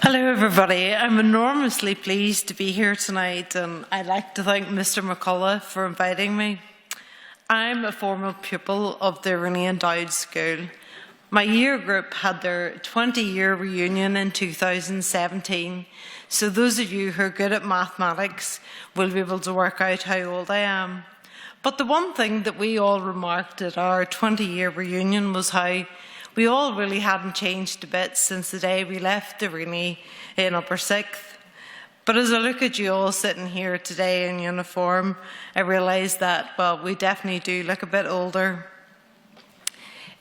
Hello everybody, I'm enormously pleased to be here tonight and I'd like to thank Mr McCullough for inviting me. I'm a former pupil of the Rainey Endowed school. My year group had their 20-year reunion in 2017, so those of you who are good at mathematics will be able to work out how old I am. But the one thing that we all remarked at our 20-year reunion was how we all really hadn't changed a bit since the day we left the Rainey in upper sixth. But as I look at you all sitting here today in uniform, I realise that, well, we definitely do look a bit older.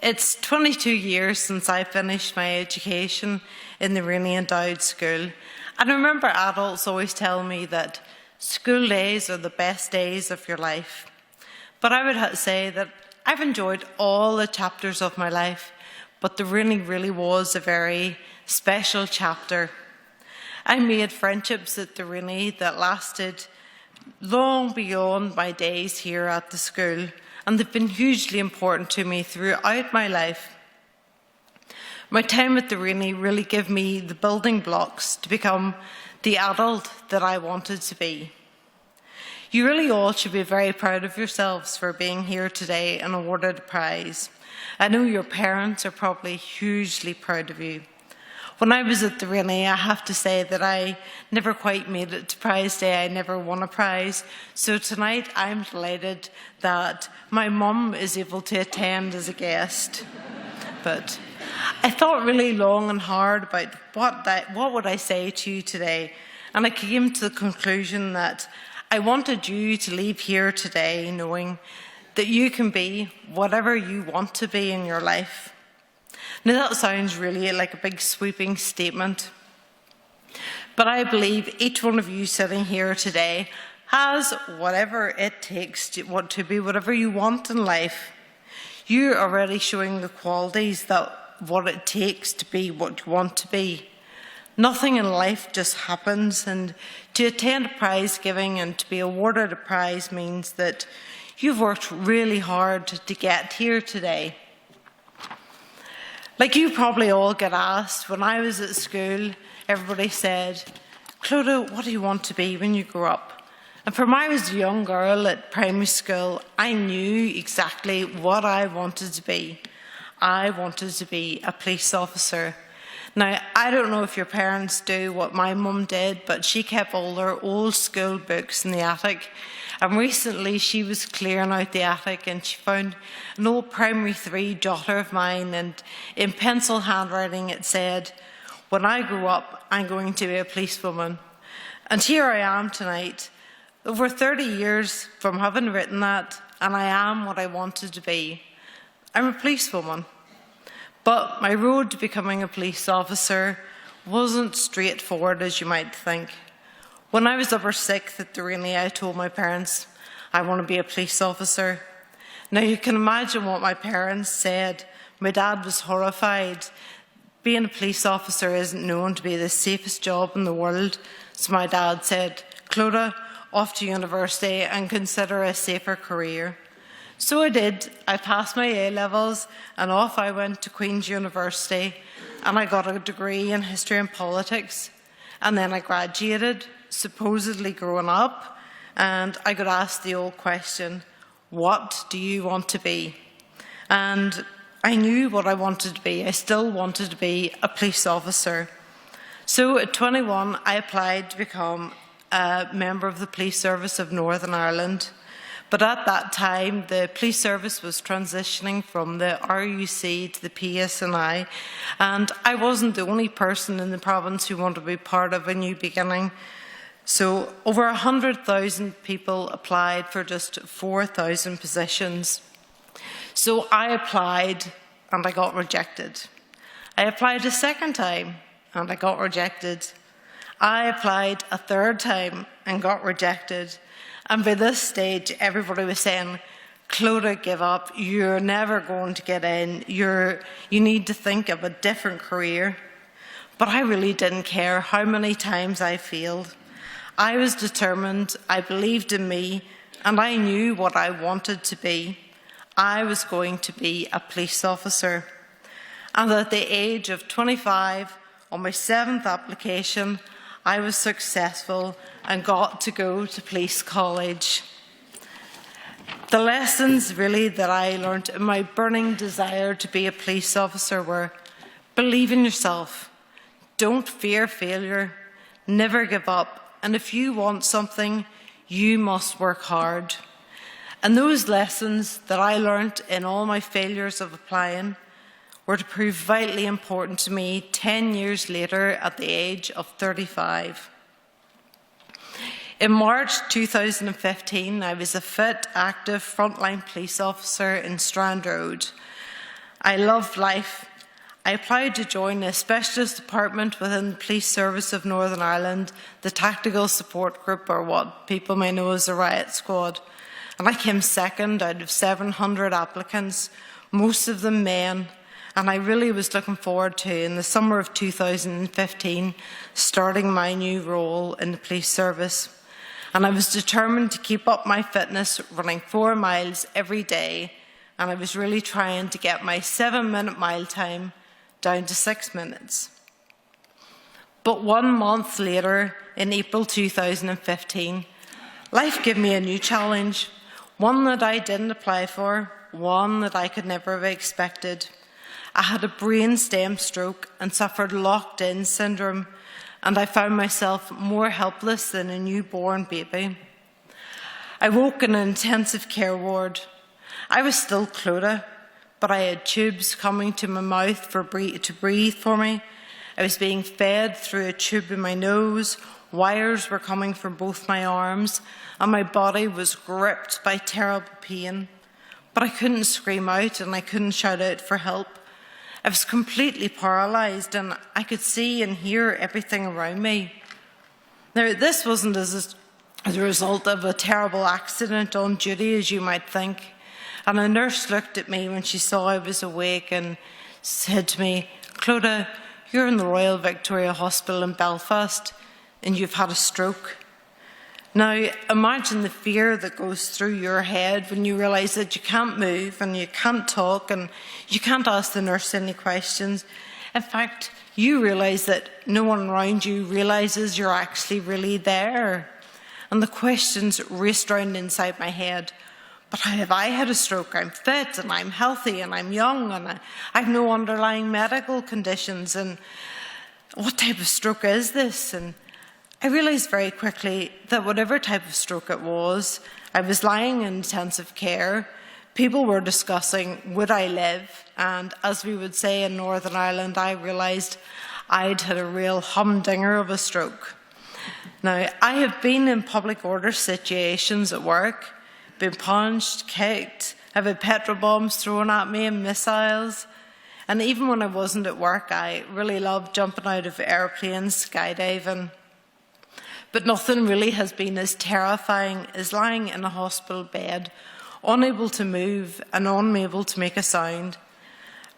It's 22 years since I finished my education in the Rainey Endowed school. And I remember adults always tell me that school days are the best days of your life. But I would say that I've enjoyed all the chapters of my life, but the Rainey really was a very special chapter. I made friendships at the Rainey that lasted long beyond my days here at the school, and they've been hugely important to me throughout my life. My time at the Rainey really gave me the building blocks to become the adult that I wanted to be. You really all should be very proud of yourselves for being here today and awarded a prize. I know your parents are probably hugely proud of you. When I was at the Rainey, I have to say that I never quite made it to prize day. I never won a prize. So tonight I'm delighted that my mum is able to attend as a guest. But I thought really long and hard about what would I say to you today. And I came to the conclusion that I wanted you to leave here today knowing that you can be whatever you want to be in your life. Now that sounds really like a big sweeping statement, but I believe each one of you sitting here today has whatever it takes to be whatever you want in life. You're already showing the qualities that what it takes to be what you want to be. Nothing in life just happens, and to attend a prize giving and to be awarded a prize means that you've worked really hard to get here today. Like you probably all get asked, when I was at school, everybody said, "Clodagh, what do you want to be when you grow up?" And from I was a young girl at primary school, I knew exactly what I wanted to be. I wanted to be a police officer. Now, I don't know if your parents do what my mum did, but she kept all her old school books in the attic. And recently she was clearing out the attic and she found an old primary 3 daughter of mine, and in pencil handwriting it said, "When I grow up, I'm going to be a policewoman." And here I am tonight, over 30 years from having written that, and I am what I wanted to be. I'm a policewoman. But my road to becoming a police officer wasn't straightforward as you might think. When I was upper sixth at the Rainey, I told my parents, I want to be a police officer. Now you can imagine what my parents said. My dad was horrified. Being a police officer isn't known to be the safest job in the world. So my dad said, "Clodagh, off to university and consider a safer career." So I did. I passed my A-levels and off I went to Queen's University, and I got a degree in history and politics. And then I graduated, supposedly growing up, and I got asked the old question, what do you want to be? And I knew what I wanted to be. I still wanted to be a police officer. So at 21, I applied to become a member of the Police Service of Northern Ireland. But at that time, the police service was transitioning from the RUC to the PSNI, and I wasn't the only person in the province who wanted to be part of a new beginning. So over 100,000 people applied for just 4,000 positions. So I applied and I got rejected. I applied a second time and I got rejected. I applied a third time and got rejected. And by this stage, everybody was saying, "Clodagh, give up. You're never going to get in. You need to think of a different career." But I really didn't care how many times I failed. I was determined, I believed in me, and I knew what I wanted to be. I was going to be a police officer. And at the age of 25, on my 7th application, I was successful and got to go to police college. The lessons really that I learned in my burning desire to be a police officer were: believe in yourself, don't fear failure, never give up, and if you want something, you must work hard. And those lessons that I learned in all my failures of applying were to prove vitally important to me 10 years later at the age of 35. In March 2015, I was a fit, active, frontline police officer in Strand Road. I loved life. I applied to join a specialist department within the Police Service of Northern Ireland, the Tactical Support Group, or what people may know as the Riot Squad. And I came second out of 700 applicants, most of them men. And I really was looking forward to, in the summer of 2015, starting my new role in the police service. And I was determined to keep up my fitness, running 4 miles every day. And I was really trying to get my 7-minute mile time down to 6 minutes. But 1 month later, in April 2015, life gave me a new challenge, one that I didn't apply for, one that I could never have expected. I had a brainstem stroke and suffered locked-in syndrome, and I found myself more helpless than a newborn baby. I woke in an intensive care ward. I was still Clodagh, but I had tubes coming to my mouth to breathe for me. I was being fed through a tube in my nose. Wires were coming from both my arms, and my body was gripped by terrible pain. But I couldn't scream out and I couldn't shout out for help. I was completely paralysed, and I could see and hear everything around me. Now, this wasn't as a result of a terrible accident on duty, as you might think. And a nurse looked at me when she saw I was awake and said to me, "Clodagh, you're in the Royal Victoria Hospital in Belfast, and you've had a stroke." Now, imagine the fear that goes through your head when you realise that you can't move and you can't talk and you can't ask the nurse any questions. In fact, you realise that no one around you realises you're actually really there. And the questions raced round inside my head. But how have I had a stroke? I'm fit and I'm healthy and I'm young and I have no underlying medical conditions. And what type of stroke is this? And I realised very quickly that whatever type of stroke it was, I was lying in intensive care. People were discussing, would I live? And as we would say in Northern Ireland, I realised I'd had a real humdinger of a stroke. Now, I have been in public order situations at work, been punched, kicked, I've had petrol bombs thrown at me and missiles. And even when I wasn't at work, I really loved jumping out of airplanes, skydiving. But nothing really has been as terrifying as lying in a hospital bed, unable to move and unable to make a sound.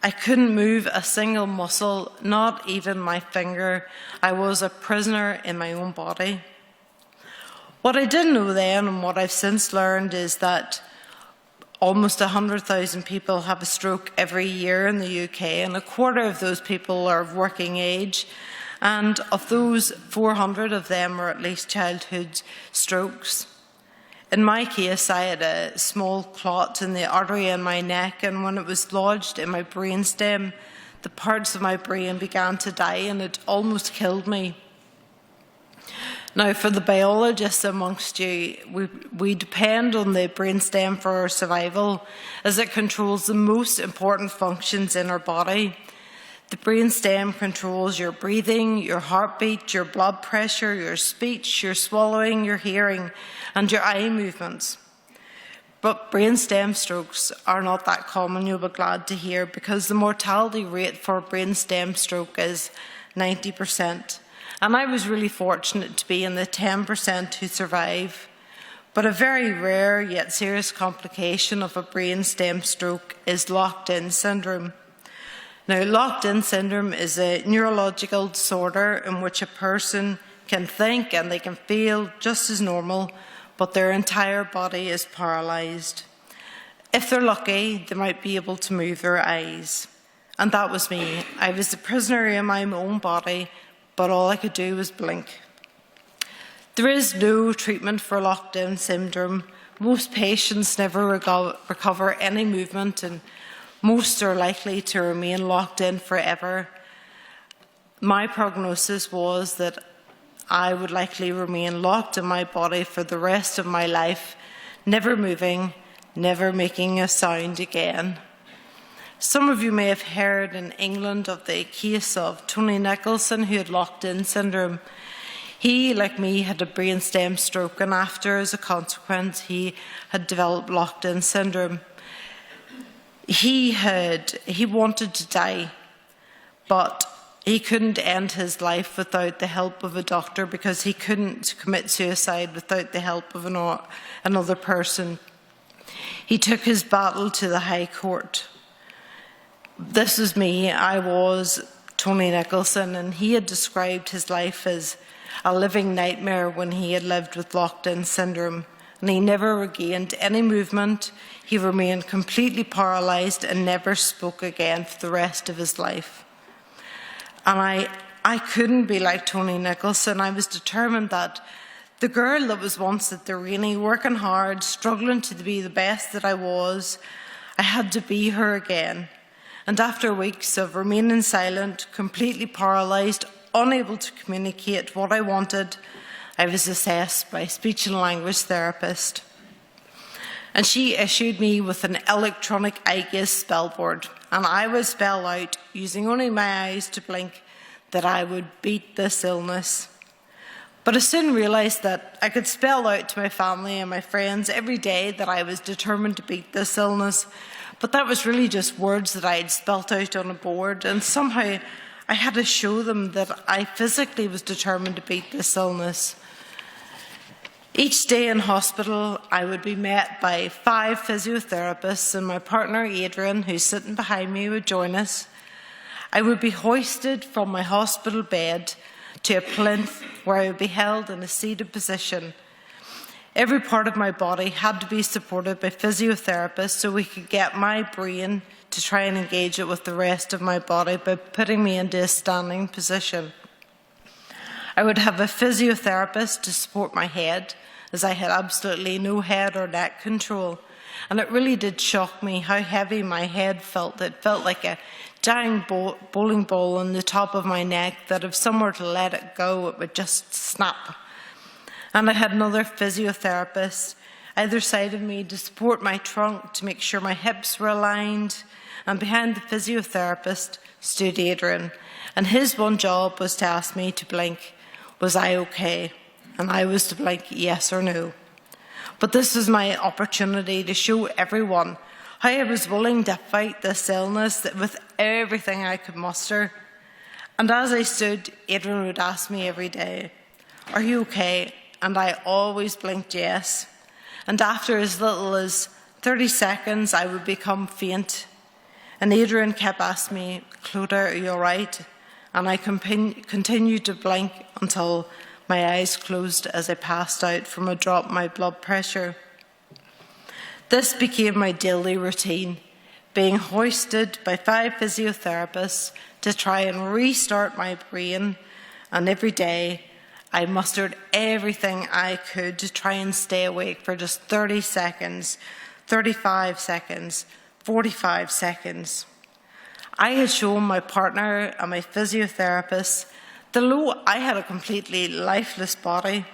I couldn't move a single muscle, not even my finger. I was a prisoner in my own body. What I didn't know then, and what I've since learned, is that almost 100,000 people have a stroke every year in the UK, and a quarter of those people are of working age. And of those, 400 of them are at least childhood strokes. In my case, I had a small clot in the artery in my neck, and when it was lodged in my brainstem, the parts of my brain began to die, and it almost killed me. Now, for the biologists amongst you, we depend on the brainstem for our survival, as it controls the most important functions in our body. The brainstem controls your breathing, your heartbeat, your blood pressure, your speech, your swallowing, your hearing, and your eye movements. But brainstem strokes are not that common, you'll be glad to hear, because the mortality rate for brainstem stroke is 90%. And I was really fortunate to be in the 10% who survive. But a very rare yet serious complication of a brainstem stroke is locked-in syndrome. Now, locked-in syndrome is a neurological disorder in which a person can think and they can feel just as normal, but their entire body is paralysed. If they're lucky, they might be able to move their eyes. And that was me. I was a prisoner in my own body, but all I could do was blink. There is no treatment for locked-in syndrome. Most patients never recover any movement, and most are likely to remain locked in forever. My prognosis was that I would likely remain locked in my body for the rest of my life, never moving, never making a sound again. Some of you may have heard in England of the case of Tony Nicholson, who had locked-in syndrome. He, like me, had a brainstem stroke, and after, as a consequence, he had developed locked-in syndrome. He wanted to die, but he couldn't end his life without the help of a doctor, because he couldn't commit suicide without the help of another person. He took his battle to the High Court. This is me. I was Tony Nicholson, and he had described his life as a living nightmare when he had lived with locked-in syndrome, and he never regained any movement. He remained completely paralysed and never spoke again for the rest of his life. And I couldn't be like Tony Nicholson. I was determined that the girl that was once at the Rainey, working hard, struggling to be the best that I was, I had to be her again. And after weeks of remaining silent, completely paralysed, unable to communicate what I wanted, I was assessed by a speech and language therapist. And she issued me with an electronic eye gaze spellboard, and I would spell out, using only my eyes to blink, that I would beat this illness. But I soon realised that I could spell out to my family and my friends every day that I was determined to beat this illness, but that was really just words that I had spelt out on a board, and somehow I had to show them that I physically was determined to beat this illness. Each day in hospital, I would be met by 5 physiotherapists, and my partner Adrian, who's sitting behind me, would join us. I would be hoisted from my hospital bed to a plinth where I would be held in a seated position. Every part of my body had to be supported by physiotherapists so we could get my brain to try and engage it with the rest of my body by putting me into a standing position. I would have a physiotherapist to support my head, as I had absolutely no head or neck control. And it really did shock me how heavy my head felt. It felt like a giant bowling ball on the top of my neck that if someone were to let it go, it would just snap. And I had another physiotherapist either side of me to support my trunk to make sure my hips were aligned. And behind the physiotherapist stood Adrian. And his one job was to ask me to blink, was I okay? And I was to blink yes or no. But this was my opportunity to show everyone how I was willing to fight this illness with everything I could muster. And as I stood, Adrian would ask me every day, "Are you okay?" And I always blinked yes. And after as little as 30 seconds, I would become faint. And Adrian kept asking me, "Clodagh, are you all right?" And I continued to blink until my eyes closed as I passed out from a drop in my blood pressure. This became my daily routine, being hoisted by 5 physiotherapists to try and restart my brain. And every day, I mustered everything I could to try and stay awake for just 30 seconds, 35 seconds, 45 seconds. I had shown my partner and my physiotherapist that although I had a completely lifeless body,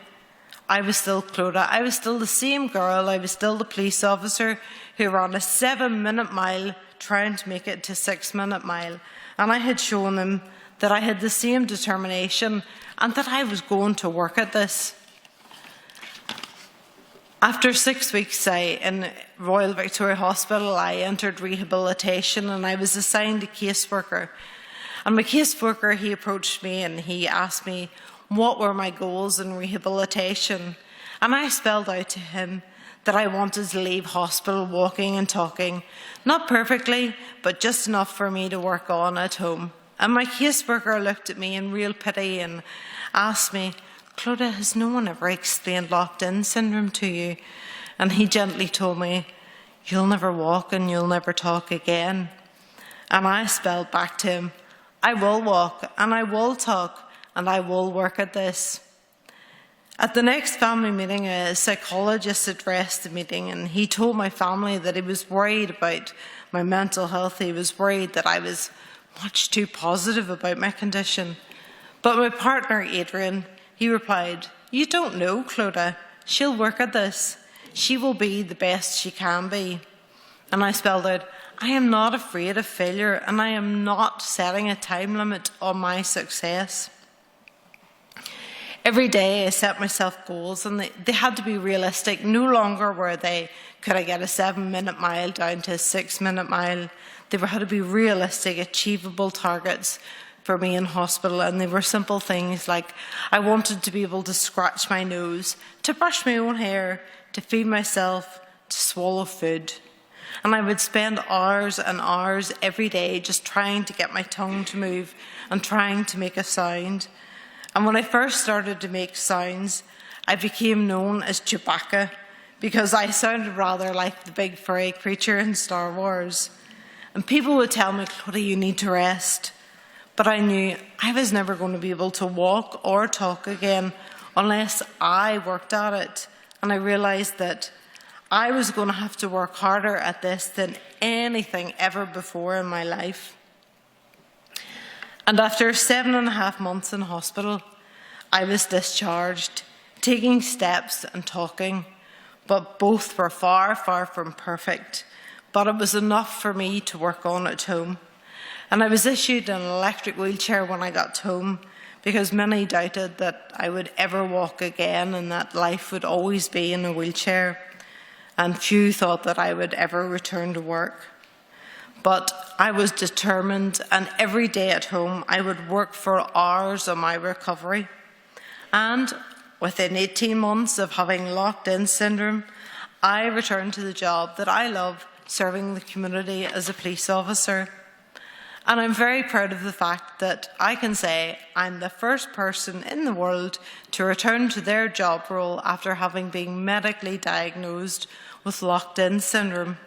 I was still Clodagh. I was still the same girl. I was still the police officer who ran a 7-minute mile trying to make it to a 6-minute mile. And I had shown them that I had the same determination and that I was going to work at this. After 6 weeks in Royal Victoria Hospital, I entered rehabilitation and I was assigned a caseworker. And my caseworker, he approached me and he asked me what were my goals in rehabilitation. And I spelled out to him that I wanted to leave hospital walking and talking, not perfectly, but just enough for me to work on at home. And my caseworker looked at me in real pity and asked me, "Clodagh, has no one ever explained locked-in syndrome to you?" And he gently told me, "You'll never walk and you'll never talk again." And I spelled back to him, I will walk and I will talk and I will work at this. At the next family meeting, a psychologist addressed the meeting, and he told my family that he was worried about my mental health. He was worried that I was much too positive about my condition. But my partner, Adrian, he replied, you don't know, Clodagh. She'll work at this. She will be the best she can be. And I spelled out, I am not afraid of failure, and I am not setting a time limit on my success. Every day I set myself goals, and they had to be realistic. No longer were they, could I get a 7-minute mile down to a 6-minute mile? They had to be realistic, achievable targets for me in hospital, and they were simple things like I wanted to be able to scratch my nose, to brush my own hair, to feed myself, to swallow food. And I would spend hours and hours every day just trying to get my tongue to move and trying to make a sound. And when I first started to make sounds, I became known as Chewbacca because I sounded rather like the big furry creature in Star Wars. And people would tell me, Clodagh, you need to rest. But I knew I was never going to be able to walk or talk again unless I worked at it. And I realised that I was going to have to work harder at this than anything ever before in my life. And after 7.5 months in hospital, I was discharged, taking steps and talking, but both were far, far from perfect. But it was enough for me to work on at home. And I was issued an electric wheelchair when I got home because many doubted that I would ever walk again and that life would always be in a wheelchair. And few thought that I would ever return to work. But I was determined, and every day at home I would work for hours on my recovery. And within 18 months of having locked-in syndrome, I returned to the job that I love, serving the community as a police officer. And I'm very proud of the fact that I can say I'm the first person in the world to return to their job role after having been medically diagnosed with locked-in syndrome.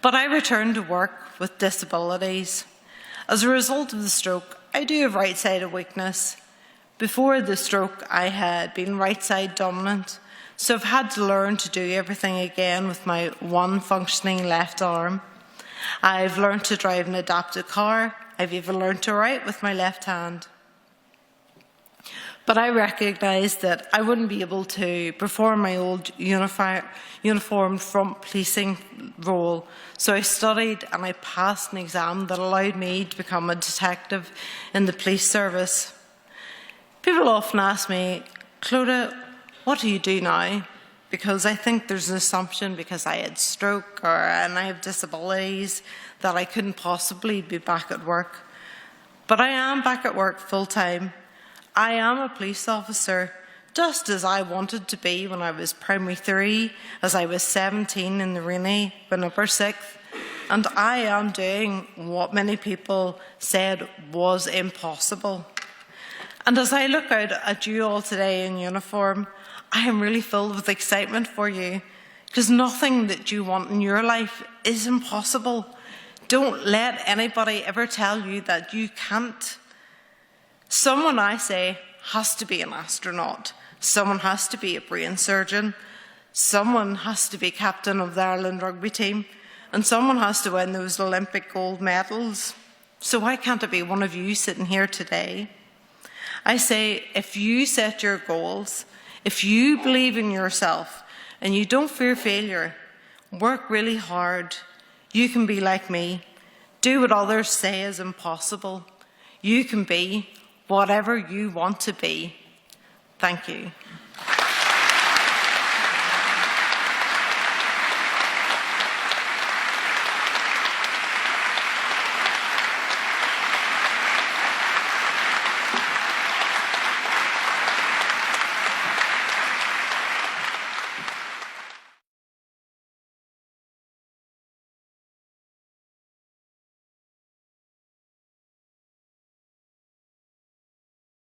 But I returned to work with disabilities. As a result of the stroke, I do have right-sided weakness. Before the stroke, I had been right-side dominant, so I've had to learn to do everything again with my one functioning left arm. I've learned to drive an adapted car. I've even learned to write with my left hand. But I recognised that I wouldn't be able to perform my old uniformed front policing role, so I studied and I passed an exam that allowed me to become a detective in the police service. People often ask me, Clodagh, what do you do now? Because I think there's an assumption because I had stroke and I have disabilities that I couldn't possibly be back at work. But I am back at work full-time. I am a police officer, just as I wanted to be when I was primary 3, as I was 17 in the Rainey when upper 6th, and I am doing what many people said was impossible. And as I look out at you all today in uniform, I am really filled with excitement for you, because nothing that you want in your life is impossible. Don't let anybody ever tell you that you can't. Someone, I say, has to be an astronaut. Someone has to be a brain surgeon. Someone has to be captain of the Ireland rugby team. And someone has to win those Olympic gold medals. So why can't it be one of you sitting here today? I say, if you set your goals, if you believe in yourself and you don't fear failure, work really hard, you can be like me. Do what others say is impossible. You can be whatever you want to be. Thank you.